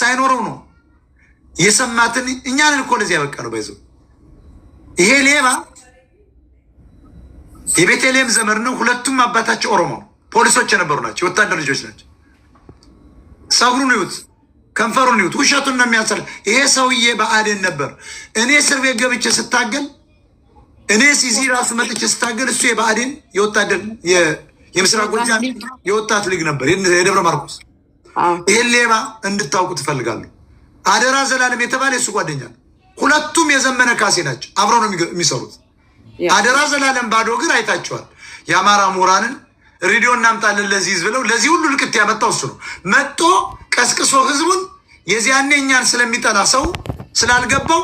ሳይኖረው ነው የሰማትን እኛን እኮ ለዚህ ያበቃ ነው ባይዘው ይሄ ሌባ የቤተልሔም ዘመድ ነው። ሁለቱም አባታቸው ኦሮሞ ፖሊሶች የነበሩ ናቸው፣ ወታደር ልጆች ናቸው። ጸጉሩን ይዩት፣ ከንፈሩን ይዩት፣ ውሸቱን ነው የሚያሰል። ይሄ ሰውዬ ብአዴን ነበር። እኔ እስር ቤት ገብቼ ስታገል እኔ ሲዚ ራሱ መጥቼ ስታገል እሱ የብአዴን የወታደር የምስራቅ ጎጃም የወጣት ሊግ ነበር የደብረ ማርቆስ። ይሄን ሌባ እንድታውቁ ትፈልጋለሁ። አደራ ዘላለም የተባለ የሱ ጓደኛ ነው። ሁለቱም የዘመነ ካሴ ናቸው፣ አብረው ነው የሚሰሩት። አደራ ዘላለም ባዶ እግር አይታቸዋል። የአማራ ምሁራንን ሬዲዮ እናምጣለን ለዚህ ህዝብ ብለው ለዚህ ሁሉ ልቅት ያመጣው እሱ ነው። መጥቶ ቀስቅሶ ህዝቡን የዚያኔ እኛን ስለሚጠላ ሰው ስላልገባው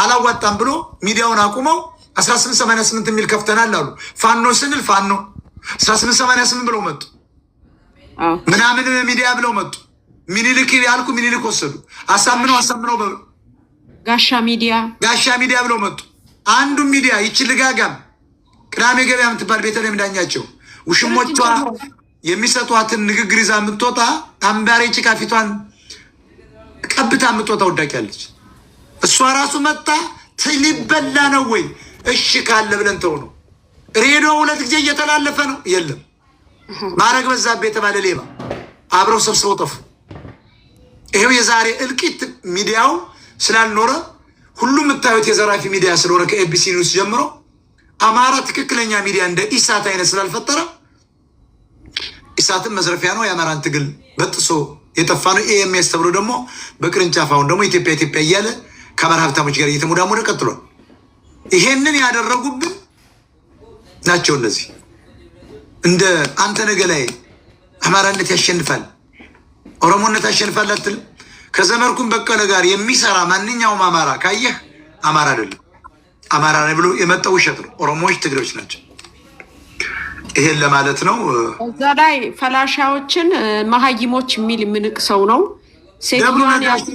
አላዋጣም ብሎ ሚዲያውን አቁመው 1888 የሚል ከፍተናል አሉ። ፋኖ ስንል ፋኖ 1888 ብለው መጡ። ምናምን ሚዲያ ብለው መጡ። ሚኒልክ ያልኩ ሚኒልክ ወሰዱ። አሳምነው ጋሻ ሚዲያ ብለው መጡ። አንዱ ሚዲያ ይችል ጋጋም ቅዳሜ ገበያ የምትባል ቤተልሔም ዳኛቸው ውሽሞቿ የሚሰጧትን ንግግር ይዛ የምትወጣ አምባሬ ጭቃ ፊቷን ቀብታ የምትወጣ ወዳቂያለች። እሷ ራሱ መጣ ሊበላ ነው ወይ እሺ ካለ ብለን ተው ነው። ሬዲዮ 2 ጊዜ እየተላለፈ ነው። የለም ማረግ በዛብህ የተባለ ሌባ አብረው ሰብስበው ጠፉ። ይሄው የዛሬ እልቂት ሚዲያው ስላልኖረ ሁሉም የምታዩት የዘራፊ ሚዲያ ስለሆነ ከኤቢሲ ኒውስ ጀምሮ አማራ ትክክለኛ ሚዲያ እንደ ኢሳት አይነት ስላልፈጠረ ኢሳትን መዝረፊያ ነው። የአማራን ትግል በጥሶ የጠፋ ነው። ኤኤምኤስ ተብሎ ደግሞ በቅርንጫፍ አሁን ደግሞ ኢትዮጵያ እያለ ከአማራ ሀብታሞች ጋር እየተሞዳሞደ ቀጥሏል። ይሄንን ያደረጉብን ናቸው እነዚህ። እንደ አንተ ነገ ላይ አማራነት ያሸንፋል ኦሮሞነት ያሸንፋል አትል። ከዘመርኩም በቀለ ጋር የሚሰራ ማንኛውም አማራ ካየህ አማራ አይደለም። አማራ ነው ብሎ የመጣው ውሸት ነው። ኦሮሞዎች ትግሬዎች ናቸው። ይሄን ለማለት ነው። እዛ ላይ ፈላሻዎችን መሀይሞች የሚል ምንቅ ሰው ነው።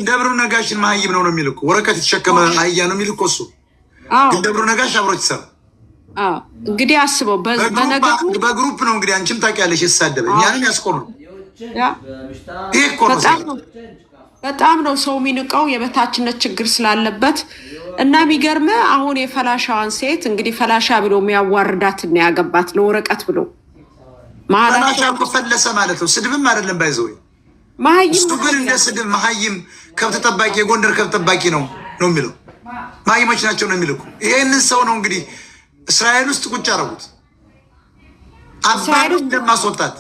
ደብሩ ነጋሽን መሀይም ነው የሚልኩ ወረቀት የተሸከመ አህያ ነው የሚልኩ እሱ። ግን ደብሩ ነጋሽ አብሮት ይሰራ። እንግዲህ አስበው በግሩፕ ነው እንግዲህ አንቺም ታውቂያለሽ። የተሳደበ እኛንም ያስቆሩ ይሄ እኮ ነው። በጣም ነው ሰው የሚንቀው የበታችነት ችግር ስላለበት እና የሚገርመ አሁን የፈላሻዋን ሴት እንግዲህ ፈላሻ ብሎ የሚያዋርዳት እና ያገባት ለወረቀት ብሎ ፈላሻ እኮ ፈለሰ ማለት ነው። ስድብም አይደለም ባይዘው እሱ ግን እንደ ስድብ መሀይም ከብት ጠባቂ የጎንደር ከብት ጠባቂ ነው የሚለው መሀይሞች ናቸው ነው የሚልኩ። ይሄንን ሰው ነው እንግዲህ እስራኤል ውስጥ ቁጭ አደረጉት። አባሉ እንደማስወጣት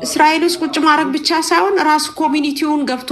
እስራኤል ውስጥ ቁጭ ማድረግ ብቻ ሳይሆን ራሱ ኮሚኒቲውን ገብቶ